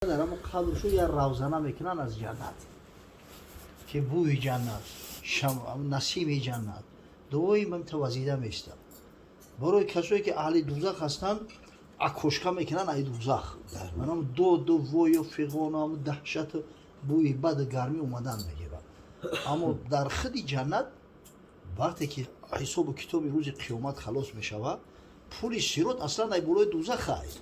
دارم قبلشو یه روزنه میکنن از جنت که بوی جنت نسیم جنت دویی متوازیده میشتم برای کسایی که اهل دوزخ هستن اکشکا میکنن ای دوزخ منم دو وای و فیغان و دهشت بوی بد گرمی اومدن میگیرن اما در خود جنت وقتی که حساب و کتاب روز قیامت خلاص میشود پول سیروت اصلا ای بالای دوزخ هست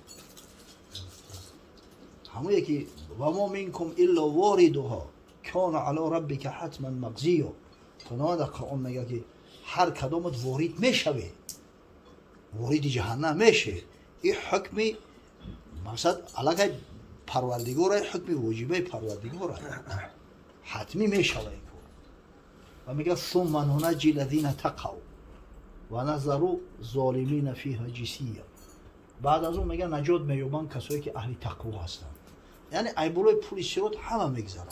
همه یکی و ما منکم الا واردها کان علی ربک حتما مقضیه خداوند قرآن میگه که هر کدامت وارد میشوه وارد جهنم میشه این حکمی مقصد علاقه پروردگار حکم واجبه پروردگار حتمی میشوه این کار و میگه ثم ننجی الذین تقوا و نذر ظالمین فیها جثیا بعد از اون میگه نجات مییابن کسایی که اهل تقوا هستن یعنی ای بالای پول سیرات همه میگذرن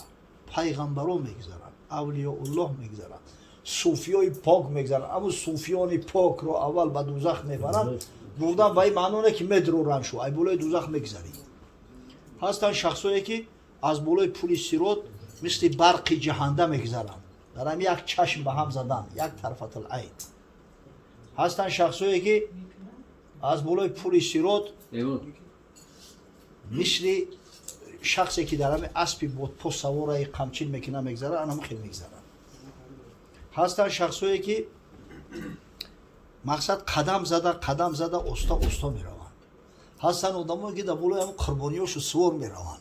پیغمبران میگذرن اولیاء الله میگذرن صوفیای پاک میگذرن اما صوفیان پاک رو اول به دوزخ میبرن بودن و این معنی که مدرورن شو ای بالای دوزخ میگذری هستن شخصایی که از بالای پول سیرات مثل برق جهنم میگذرن دارن یک چشم به هم زدن یک طرفت العین هستن شخصایی که از بالای پول سیرات مثل شخصی که در همه اسبی بود پس سواره قمچین میکنه میگذره انم خیلی میگذره هستن شخصایی که مقصد قدم زده استا میرون هستن آدمایی که در بالای هم قربانیاشو سوار میرون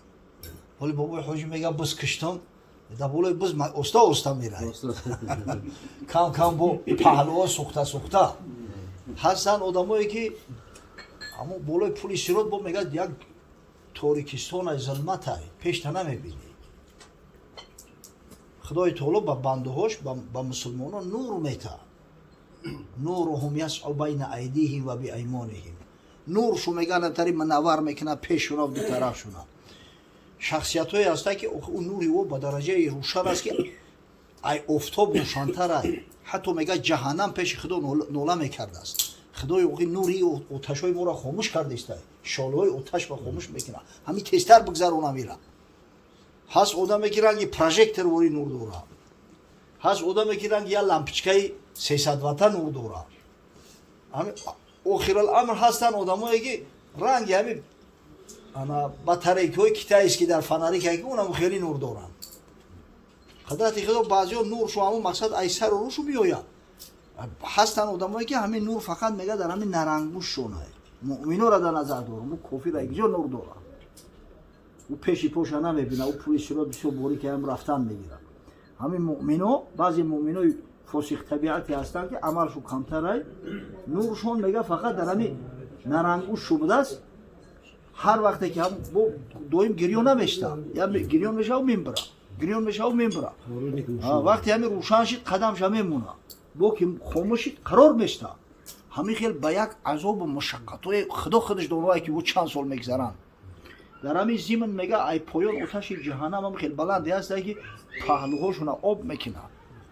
ولی بابای حاجی میگه بس کشتم در بالای بس استا میره کم با پهلوها سوخته هستن آدمایی که اما بالای پول سیرات با میگه یک تاریکستان از ظلمت های پیش نمیبینی خدای تعالی با بندهاش با مسلمانان نور میته نورهم یسعی بین ایدیهم و بایمانهم نورشو میگن تری منور میکنه پیشون و دو طرفشون شخصیت های هسته که اون نوری او به درجه روشن است که ای افتاب روشنتر ای حتی میگه جهنم پیش خدا نوله میکرده است خدای اوقی نوری آتشای ما را خاموش کرده است شعله‌های آتش با خاموش میکنه همین تیزتر بگذرونه میره هست آدمی که رنگ پروژکتور وری نور دوره هست آدمی که رنگ یه لامپچکای 300 وات نور دوره همین آخر الامر هستن آدمایی که رنگ همین انا باتریکای کیتایی است که در فناری که اونم خیلی نور دارن قدرت خدا بعضیا نور شو همون مقصد ایسر رو روشو بیاید هستن آدمایی که همین نور فقط میگه در همین نرنگوش شونه مؤمنو را در نظر دارم او کافی را اینجا نور داره او پیشی پوشا نمیبینه او پولی سیرات بسیار بوری که هم رفتن میگیرن همین مؤمنو بعضی مؤمنای فاسق طبیعتی هستن که عملشو کمتره نورشون میگه فقط در همین نرنگوش شو بوده است هر وقتی که هم دویم گریون نمیشته یا گریون میشه و میمبره وقتی همین روشن شد قدمش هم میمونه با که خاموش قرار میشته همین خیلی به یک عذاب و مشقت خدا خودش دانوایی که او چند سال میگذرن در همین زمین میگه ای پایان آتش جهنم هم خیلی بلندی هست که پهلوهاشون آب میکنه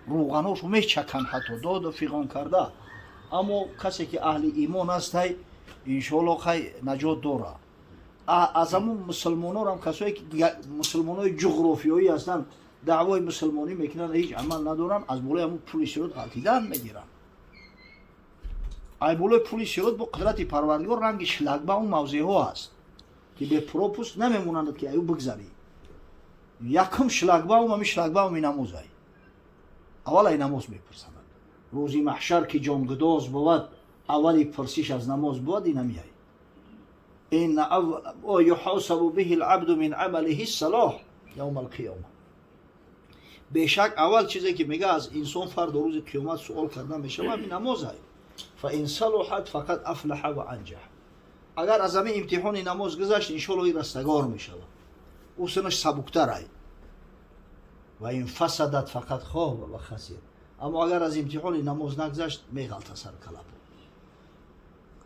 روغناشو میچکن حتی داد و فیغان کرده اما کسی که اهل ایمان هست انشاءالله خیلی نجات داره از همون مسلمان ها هم کسایی که مسلمان های جغرافیایی هستن دعوای مسلمانی میکنن هیچ عمل ندارن از بالای همون پول سیرات غلطیدن میگیرن ای بالای پول سیرات با قدرت پروردگار رنگ شلگبه اون موضع ها هست که به پروپوس نمیمونند که ایو بگذاری یکم شلگبه هم همی شلگبه هم نماز های اول ای نماز میپرسند روزی محشر که جانگداز بود اولی پرسیش از نماز بود این همی این اول یحاسب به العبد من عمله الصلاح یوم القیامه بیشک اول چیزی که میگه از انسان فرد روز قیامت سوال کردن میشه همین نماز های فان صلحت فقط افلح و انجح اگر از همین امتحان نماز گذشت انشاءالله رستگار میشه او سنش سبکتر ای و این فسدت فقط خواب و خسیر اما اگر از امتحان نماز نگذشت میغلطه سر کلب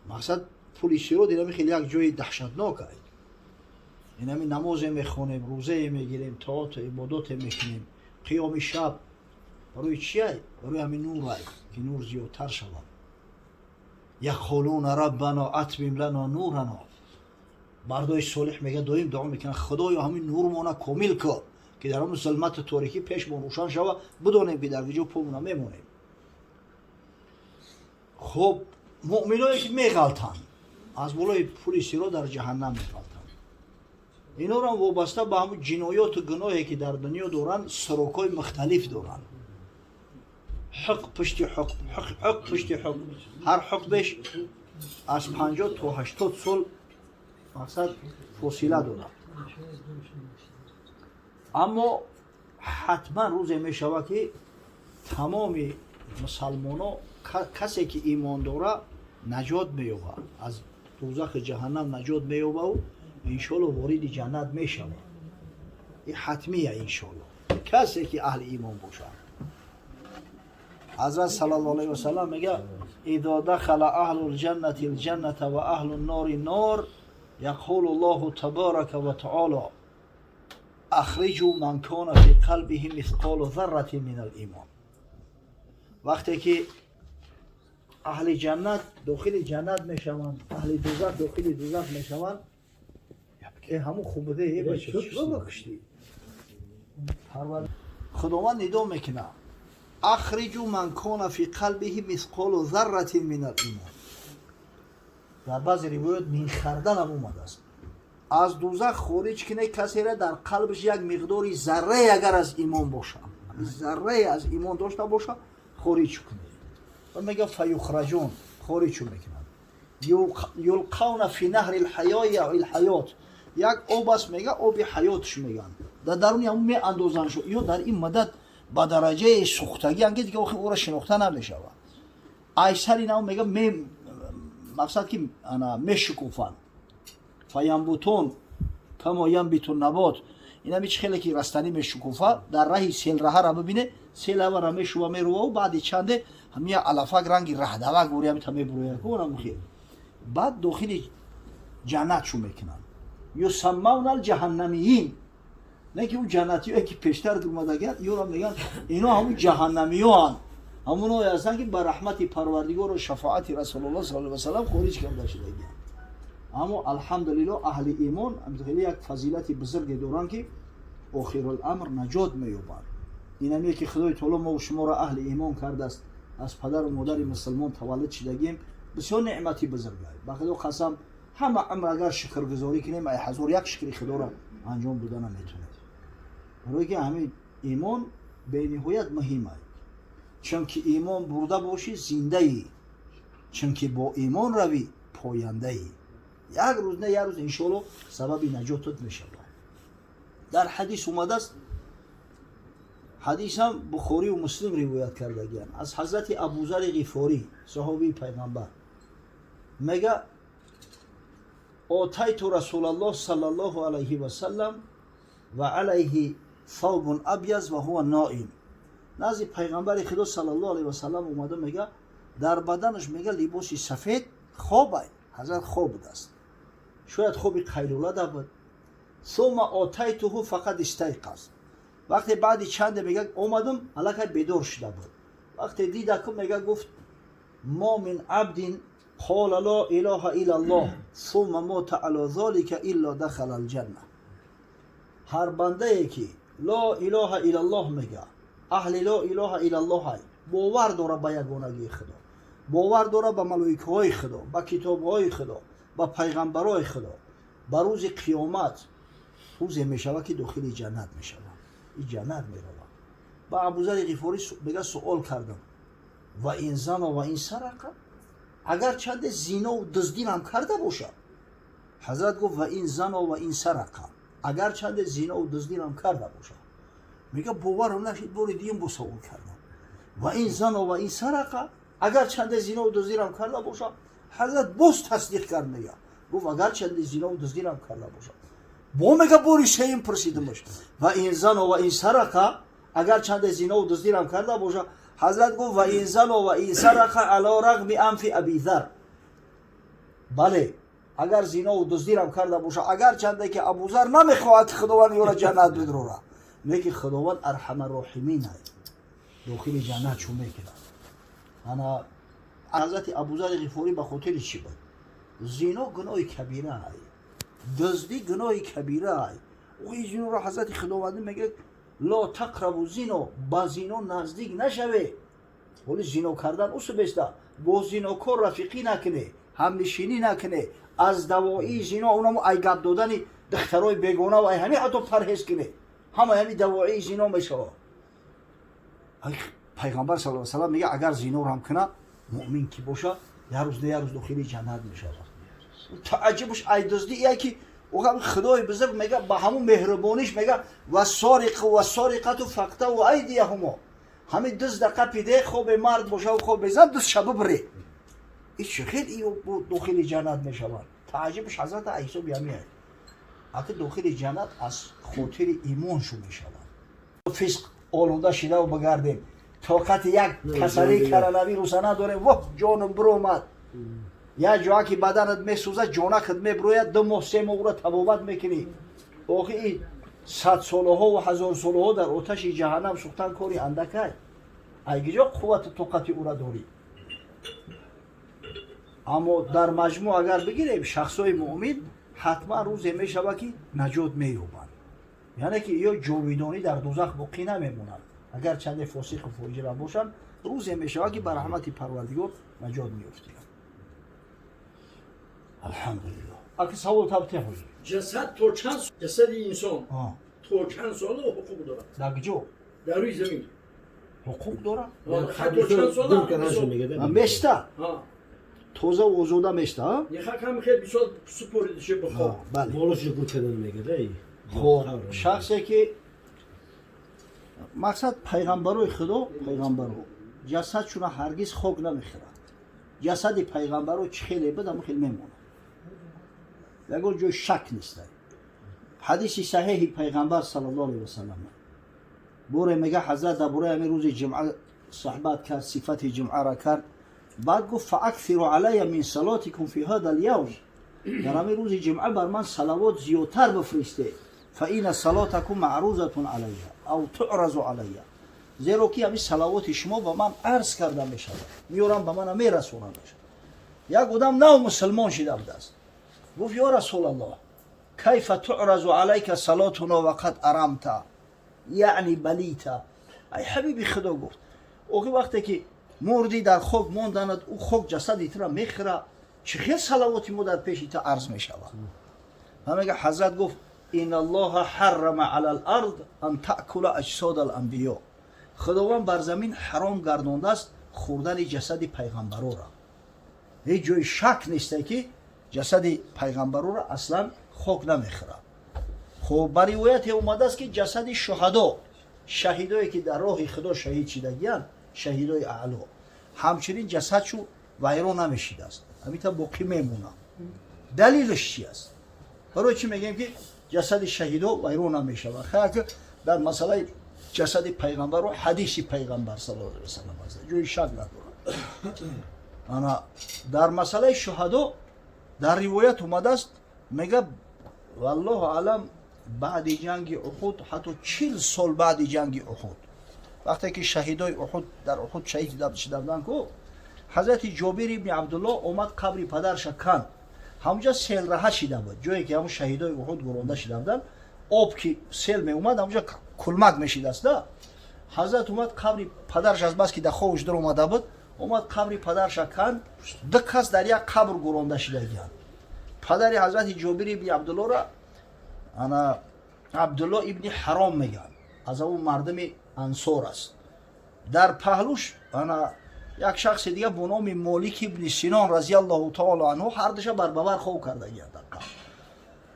مقصد پولیسی رو دیدم خیلی یک جای دهشتناک ای این همین نماز میخونیم روزه میگیریم طاعت عبادات میکنیم قیام شب برای چیه؟ برای همین نور ای که نور زیادتر شود یقولون ربنا اتمم لنا نورنا مردای صالح میگه دویم دعا میکنن خدایا همین نورمون کامل کن که در اون ظلمت تاریکی پیشمون روشن شود بدونیم که در وجود پامون میمونیم. خب مؤمنایی که میغلطن از بالای پل صراط در جهنم میغلطن، اینا را وابسته به همون جنایات و گناهی که در دنیا دارن سروکای مختلف دارن، حق پشت حق، حق پشت حق، هر حقش از 50 تا 80 سال مقصد فاصله دارن. اما حتما روزی می شود که تمام مسلمان ها کسی که ایمان داره نجات می یابد، از دوزخ جهنم نجات می یابد و انشاءالله وارد جنت می شود. این حتمیه انشاءالله کسی که اهل ایمان باشد. حضرت صلی الله علیه و سلم میگه اذا دخل اهل الجنة الجنة و اهل النار النار یقول الله تبارک و تعالی اخرجوا من کان فی قلبه مثقال ذره من الایمان. وقتی که اهل جنت داخل جنت میشوند، اهل دوزخ داخل دوزخ میشوند، همون خوبه ای بچه چرا بکشتی؟ خداوند ندا میکنه اخرجوا من کان فی قلبه مثقال ذره من الایمان. در بعضی روایات من خردل هم اومده است. از دوزخ خارج کنه کسی را در قلبش یک مقداری ذره اگر از ایمان باشه، ذره از ایمان داشته باشه خارج کنه و میگه فیخرجون خارج میکنن. یلقون فی نهر الحیاه یا الحیات، یک آب است میگه آب حیاتش میگن، در درون همون می اندازن شو یا در این مدت با درجه سوختگی انگیز که او را شناخته نمیشه. ایسر اینا میگه می مقصد که انا میشکوفن فینبتون کما ینبت النبات، اینا میچ خیلی که رستنی میشکوفه در راه سیل راه را ببینه سیل و را میشو و میرو و بعد چنده همین علفک رنگی رهدوک گوری هم تمه بروی کنم خیر. بعد داخل جنت شو میکنن یسمون الجهنمیین، نه که اون جنتی که پیشتر اومدگن یورا میگن اینا همون جهنمیان، همون هستن که با رحمت پروردگار و شفاعت رسول الله صلی الله علیه و سلم خارج کرده شدگی. اما الحمدلله اهل ایمان خیلی یک فضیلت بزرگ دارن که آخر الامر نجات مییابند. اینمیه که خدای تعالی ما و شما را اهل ایمان کرده است، از پدر و مادر مسلمان تولد شدگیم، بسیار نعمتی بزرگه. با خدا قسم همه عمر اگر شکرگزاری کنیم ای هزار یک شکر خدا را انجام بدن نمیتونه. برای که همین ایمان به نهایت مهمه، چون که ایمان برده باشی زنده ای، چون که با ایمان روی پاینده ای. یک روز نه یک روز انشاءالله سبب نجاتت میشه. در حدیث اومده است، حدیث هم بخاری و مسلم روایت کرده گیان از حضرت ابوذر غفاری صحابی پیغمبر میگه آتیت رسول الله صلی الله علیه و سلم و علیه ثوب ابیض و هو نائم. نزد پیغمبر خدا صلی الله علیه و سلم اومده میگه در بدنش میگه لباسی سفید خوابه، حضرت خواب است، شاید خوب قیلوله بود. ثم آتیته فقط استیقظ، وقتی بعدی چند میگه اومدم الکی بیدار شده بود. وقتی دیده که میگه گفت ما من عبد قال لا اله الا الله ثم مات علی ذلك الا دخل الجنه. هر بنده ای که لا اله الا الله میگه، اهل لا اله الا الله های، باور داره به یگانگی خدا، باور داره به ملائکه های خدا، به کتاب های خدا، به پیغمبرای خدا، به روز قیامت روزی میشود که داخل جنت میشود، این جنت میرود. با ابوذر غفاری میگه سوال کردم و این زن و این سرقه، اگر چند زنا و دزدی هم کرده باشه، حضرت گفت و این زن و این سرقه، اگر چند زنا و دزدی هم کرده باشه، میگه باورم نشد، بار دیگه با سوال کردم و این زن و این سرقه، اگر چند زنا و دزدی هم کرده باشه، حضرت باز تصدیق کرد، میگه گفت اگر چند زنا و دزدی هم کرده باشه، با میگه باری سیم پرسیدمش و این زن و این سرقه، اگر چند زنا و دزدی هم کرده باشه، حضرت گفت و این زن و این سرقه علی رغم انف ابی ذر، بله اگر زنا و دزدی هم کرده باشه، اگر چنده که ابوذر نمیخواهد خداوند یورا جنت بدروره، میگه خداوند ارحم الراحمین است، داخل جنت شو میکنه. انا حضرت ابوذر غفاری به خاطر چی بود؟ زنا گناه کبیره است، دزدی گناه کبیره ای. او این را حضرت خداوند میگه لا تقربوا زنا، با زنا نزدیک نشوه. ولی زنا کردن اصل بسته، با زناکار رفیقی نکنه، همنشینی نکنه، از دوایی زنا اونم ای گپ دادن دخترای بیگانه و همین حتی پرهیز کنه، همه همین دوایی زنا میشه. پیغمبر صلی الله علیه و سلم میگه اگر زنا رو هم کنه مؤمن کی باشه یه روز داخل جنت میشه. تعجبش ای دزدی ای که او خدای بزرگ میگه با همون مهربانیش میگه و سارق و سارقت و فقطه و ایدیهما، همین دزد قپیده خوب مرد باشه و خوب بزن دست شب بره. این چه خیلی داخل جنت میشوند. تعجبش حضرت عیسی بیامیه اگه داخل جنت از خاطر ایمانشون میشوند. فسق آلوده شده و بگردیم طاقت یک کسری کرنوی روسه نداره. واه جانم برو اومد یا جا که بدنت میسوزه جانکت میبروید 2 ماه 3 ماه را تبابت میکنی. آخه این 100 ساله ها و 1000 ساله ها در آتش جهنم سوختن کاری اندکه. اگه جا قوت طاقت او را داری. اما در مجموع اگر بگیریم شخصای مؤمن حتما روزی میشود که نجات مییابند، یعنی که یا جاویدانی در دوزخ باقی نمیمونند. اگر چند فاسق و فاجر هم باشند روزی میشود که به رحمت پروردگار نجات میافتند. الحمدلله. اگه سوال توضیح کنید جسد تا چند جسد انسان تا چند ساله حقوق داره؟ در کجا؟ در روی زمین حقوق داره؟ تا چند ساله؟ میشته توزه و آزوده میشته. یخک هم خیلی بسیار سپوریده شه بخواه. بله. مالش رو کدن میگه. خب شخصی که مقصد پیغمبرای خدا پیغمبرو جسدشون هرگز خاک نمیخورد. جسد پیغمبرو چه خیلی بد خیلی میمونه. یگان جای شک نیست. حدیث صحیح پیغمبر صلی الله علیه و سلم بوره میگه حضرت درباره همین روز جمعه صحبت کرد، صفت جمعه را کرد، بعد گفت فاکثروا علی من صلاتکم فی هذا اليوم، در همین روز جمعه بر من صلوات زیادتر بفرسته. فإن صلاتکم معروضة علی او تعرض علی، زیرا که همین صلوات شما به من عرض کرده میشه، میارم به من میرسونم میشه. یک آدم نو مسلمان شده بود است، گفت یا رسول الله کیف تعرض علیک صلاتنا وقد ارمت یعنی بلیتا. ای حبیبی خدا گفت اوقی وقتی که مردی در خاک ماندند او خاک جسدی را میخوره چه خیلی صلواتی ما در پیش تا عرض میشود. همه حضرت گفت این الله حرم علی الارض ان تأکل اجساد الانبیاء، خداوند بر زمین حرام گردانده است خوردن جسد پیغمبران را. هیچ جای شک نیست که جسد پیغمبران را اصلا خاک نمیخوره. خب بر روایت اومده است که جسد شهدا، شهیدایی که در راه خدا شهید شدگیان، شهیدای اعلا، همچنین جسدشو ویران نمیشیده است، همیتا باقی میمونه. دلیلش چی است؟ برای چی میگیم که جسد شهیدا ویران نمیشه؟ خاطر در مسئله جسد پیغمبر و حدیث پیغمبر صلی الله علیه و سلم است، جوی شک نداره. انا در مسئله شهدا در روایت اومده است میگه والله اعلم بعد جنگ احد حتی 40 سال بعد جنگ احد وقتی که شهیدای احد در احد شهید شدند کو حضرت جابر ابن عبدالله اومد قبر پدرش کند، همونجا سیل رها شده بود، جایی که همون شهیدای احد گرانده شده بودند آب که سیل می اومد همونجا کلمک میشید است. حضرت اومد قبر پدرش از بس که در خوابش در اومده بود اومد قبر پدرش کند، 2 کس در یک قبر گرانده شده بودند. پدر حضرت جابر ابن عبدالله را انا عبدالله ابن حرام میگن، از اون مردم انصار است. در پهلوش انا یک شخص دیگه به نام مالک ابن سینان رضی الله تعالی عنه هر دوشا بر ببر خواب کرده گیرد.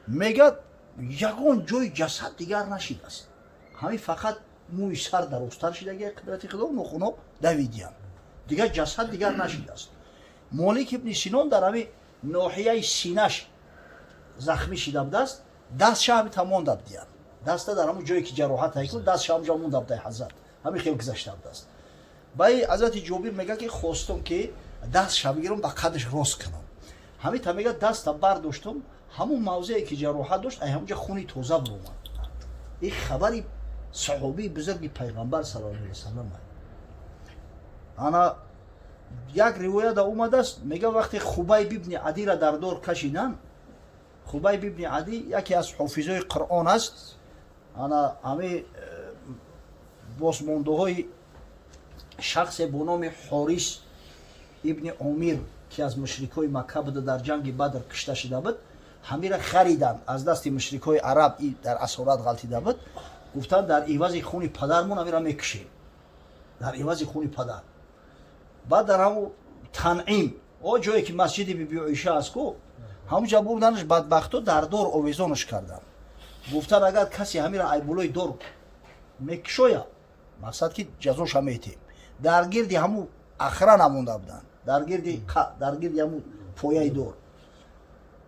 میگه یگان جای جسد دیگر نشید است، همین فقط موی سر در استر شده گیرد قدرت خدا و نخونا دویدیان دیگه جسد دیگر نشید است. مالک ابن سینان در همین ناحیه سینش زخمی شده بود است، دستش هم تمام داد دیان، دست در همون جایی که جراحت هایی کرد دستش هم جامون داد حضرت همین خیلی گذشته بود است. بای حضرت جابر میگه که خواستم که دستش بگیرم با قدش راست کنم، همین تا میگه دست برداشتم همون موضعی که جراحت داشت همونجا خونی تازه بود اومد. این خبری صحابی بزرگی پیغمبر صلی الله علیه و سلم. انا یک روایت اومده است میگه وقتی خبیب ابن عدی را در دار کشیدن خبیب ابن عدی یکی از حافظای قرآن است. انا همه بازمانده های شخص به نام حارث ابن عامر که از مشرکای مکه بوده در جنگ بدر کشته شده بود، همه را خریدند از دست مشرکای عرب. در اسارت غلطیده بود، گفتند در عوض خون پدرمون همه را میکشیم، در عوض خون پدر. بعد در همون تنعیم جایی که مسجد بیبی عایشه است کو همونجا بردنش، بدبختو در دور آویزانش کردن. گفتن اگر کسی همین را ایبولای دور میکشویا، مقصد که جزاش هم میتیم. در گردی همون اخرا نمونده بودن، در گردی همون پایه دور.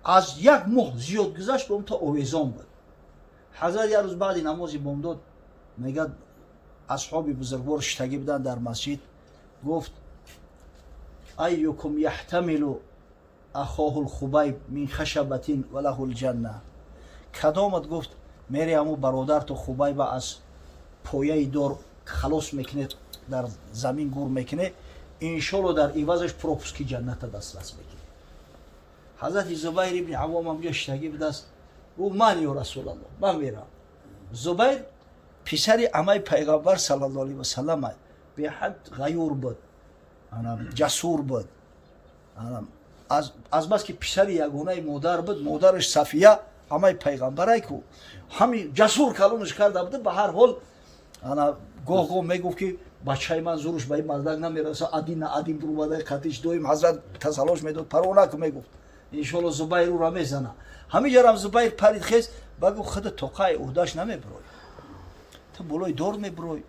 از یک ماه زیاد گذشت به تا آویزان بود. حضرت یه روز بعد نماز بامداد میگه اصحاب بزرگوار شتگی بودن در مسجد، گفت ایکم یحتمل اخاه الخبیب من خشبة وله الجنه. کدامت گفت میری همو برادر تو خبیب از پایه دور خلاص میکنه، در زمین گور میکنه، انشالله در عوضش پروپسکی جنت دسترس میکنه. حضرت زبیر ابن عوام هم شتگی بود است، گفت من یا رسول الله من میرم. زبیر پسر عمه پیغمبر صلی الله علیه و سلم به حد غیور بود، جسور بود. از بس که پسر یگانه مادر بود، مادرش صفیه عمه پیغمبر کو همین جسور کلونش کرده بود. به هر حال گاه میگفت که بچه من زورش به این مردک نمیرسه، ادیم در اومده خطیش دویم. حضرت تسلاش میداد پرونه که میگفت انشالله زبیر او را میزنه. همینجا هم زبیر پرید خیست، بگو خود توقع عهدهش نمیبروی، تو بلای دور میبروی،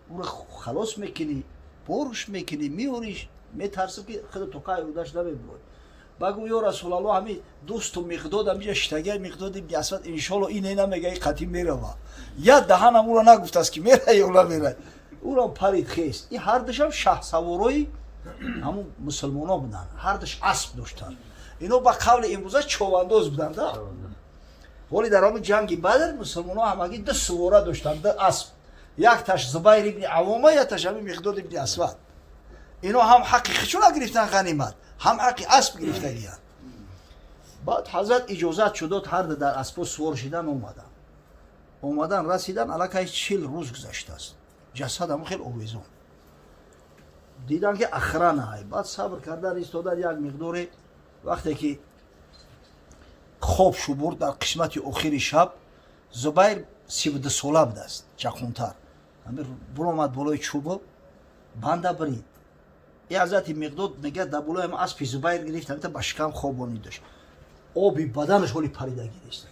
او را خلاص میکنی، برش میکنی، میوریش، میترسی که خود توقع عهدهش نمیبروی. بگو یا رسول الله همین دوست و مقداد همینجا شتگه مقداد ابن اسود انشالله این نمیگه این قطعی میره. یا دهنم او را نگفت است که میره یا نمیره. او را پرید خیست. این هر دش هم شه سوارای همون مسلمان ها بودن، هر دش اسب داشتن. اینا با قول امروزه چوانداز بودن ده. ولی در همون جنگ بدر مسلمان ها همگی ده سواره داشتن، ده اسب. یک تاش زبیر ابن عوامه، یک تاش همین مقداد ابن اسود. اینا هم حقی خودشون گرفتن غنیمت، هم حقی اسب گرفته گیرن. بعد حضرت اجازت شد هر در اسب سوار شدن اومدن رسیدن علاقه 40 روز گذشته است. جسد هم خیلی آویزان دیدن که اخرا نه. بعد صبر کردن ایستادن یک مقدار. وقتی که خواب شو برد در قسمت اخیر شب، زبیر 32 ساله بود است، جخونتر. همین برآمد بالای چوب بنده برید. این حضرت مقداد میگه در بالای هم اسب زبیر گرفت، همین با شکم خوابانی داشت. آبی بدنش حالی پریدگی نیست،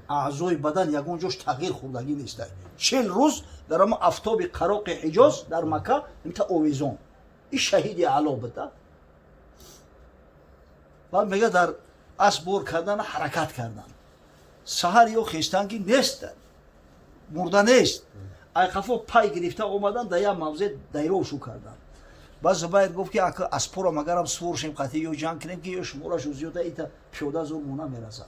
اعضای بدن یگان جاش تغییر خوردگی نیست. 40 روز در هم آفتاب قراق حجاز در مکه امتا آویزان. این شهید علا بوده. بعد میگه در اسب بر کردن حرکت کردن. سحر یا خیستن که نیست، مرده نیست. ایقفا پای گرفته اومدن در یک موضع دیرو شو کردن. بعد زبیر گفت که اسب را مگر هم سور شیم قطعی یا جنگ کنیم که یا شمارش زیاده ایتا پیاده زور مونه میرسه.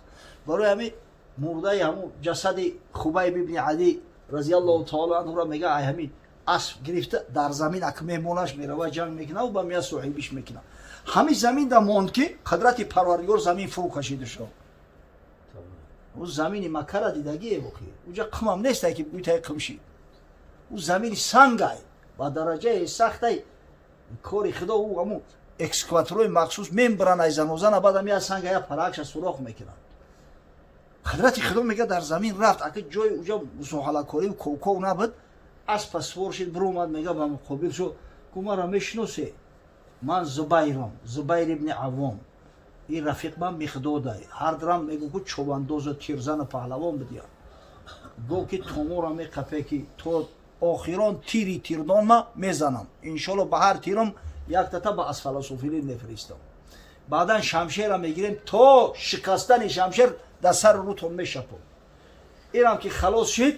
برای همین مرده همون جسد خبیب ابن عدی رضی الله تعالی عنه را میگه همین اسب گرفته در زمین اک میمونش میره و جنگ میکنه و با میا صاحبش میکنه. همین زمین در ماند که قدرت پروردگار زمین فرو کشیده شد. او زمین مکه را دیدگی بخیر. اونجا قمم نیست که بوی تای قمشی. او زمین سنگای با درجه سختی کاری خدا او همون اکسکواتورای مخصوص میبرن از زنوزن بعد همین سنگای پراکش سوراخ میکنن. قدرت خدا میگه در زمین رفت. اگه جای اونجا مساحله کاری و کوکو نبود، اسب سوار شد برو اومد میگه با مقابل شو که ما را میشناسه، من زبیرم، زبیر ابن عوام، این رفیق من مقداده. هر درم میگو که چوبانداز و تیرزن و پهلوان بدیا. گو که تومو را میقفه که تو آخران تیردان ما میزنم، انشالله به هر تیرم یک تتا با اسفل سفلین میفرستم. بعدا شمشیر را میگیریم تا شکستن شمشیر در سر روتون میشپم. اینم که خلاص شد،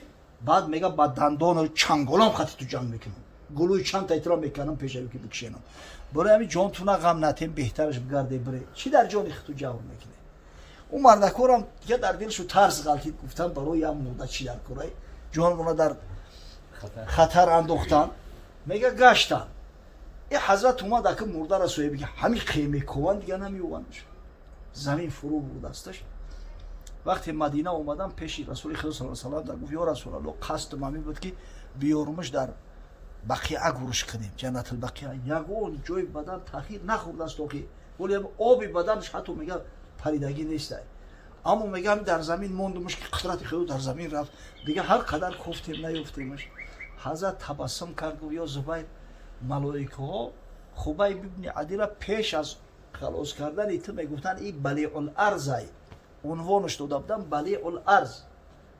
بعد میگه با دندان و چنگالام خطی تو جنگ میکنم، گلوی چند تا احترام میکنم پیشوی که بکشینم. برای همین جانتونه غم نتیم بهترش بگرده بره. چی در جانی خطو جور میکنه؟ اون مردکورم دیگه در دلشو ترس غلطید، گفتن برای هم مورده چی در کره جانمونه در خطر انداختن. میگه گشتن. این حضرت اومد که مرده را سوی بگه همین قیمه کوان دیگه نمیوانش، زمین فرو بود دستش. вақте Мадина омадам пеши Расули Худо саллаллоҳу алайҳи ва саллам, дар гуфт: ё Расулаллоҳ, қасд ман мебуд ки биёрумш дар бақиа гӯш кунем, ҷаннатул бақиа. Ягон ҷои бадан таъхир нахӯрдааст, то ки боли оби баданаш ҳатто мега паридагӣ нестай. Аммо мегам дар замин мондумш ки қудрати Худо дар замин рафт. Дига ҳар қадар кофтем наёфтемаш. Ҳазрат табассум кард, гуфт: ё Зубайр, малоикаҳо Хубайб ибн Адила пеш аз халос кардани ту мегуфтанд ин балиъул арзай. унвонаш дода буданд балиъул арз,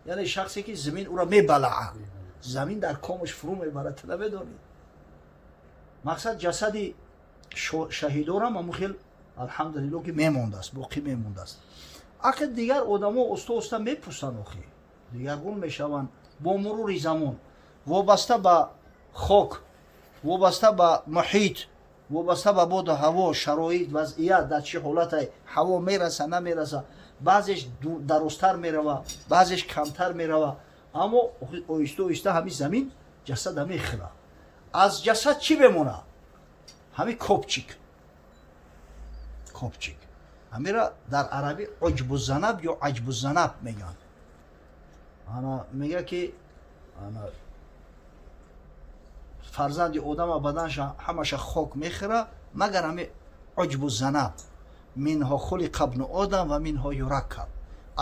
яъне шахсе ки замин ура мебалаа, замин дар комаш фурӯ мебарад. ту намедонӣ. мақсад ҷасади шаҳидонам ҳамун хел алҳамдулиллоҳ ки мемондааст, боқӣ мемондааст. Ахе дигар одамо оста оста мепурсанд, охи дигаргун мешаванд бо мурури замон, вобаста ба хок, вобаста ба муҳит, вобаста ба боду ҳаво, шароит, вазъият, дар чӣ ҳолате ҳаво мераса намераса, баъзеш дарозтар мерава, баъзеш камтар мерава. Аммо оҳиста оҳиста ҳамин замин ҷасада мехӯра. аз ҷасад чӣ бемона? ҳамин копчик, копчик. ҳамира дар арабӣ уҷбузанаб ё аҷбузанаб мегӯянд. ана мега ки фарзанди одама баданаша ҳамаша хок мехӯра, магар ҳамин уҷбузанаб. минҳо хулиқа бну одам ва минҳо юраккаб.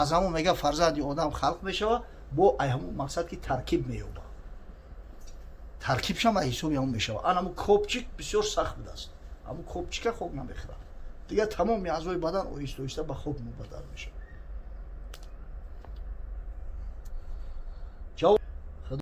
аз ҳамон мега фарзанди одам халқ мешава, бо ҳамон мақсад ки таркиб меёба. таркибшам аз ҳисоби ҳамон мешава. ан ҳамон копчик бисёр сахт будааст. ҳамон копчика хок намехӯрад. Дига тамоми аъзои бадан оҳиста оҳиста ба хок мубаддал мешавад.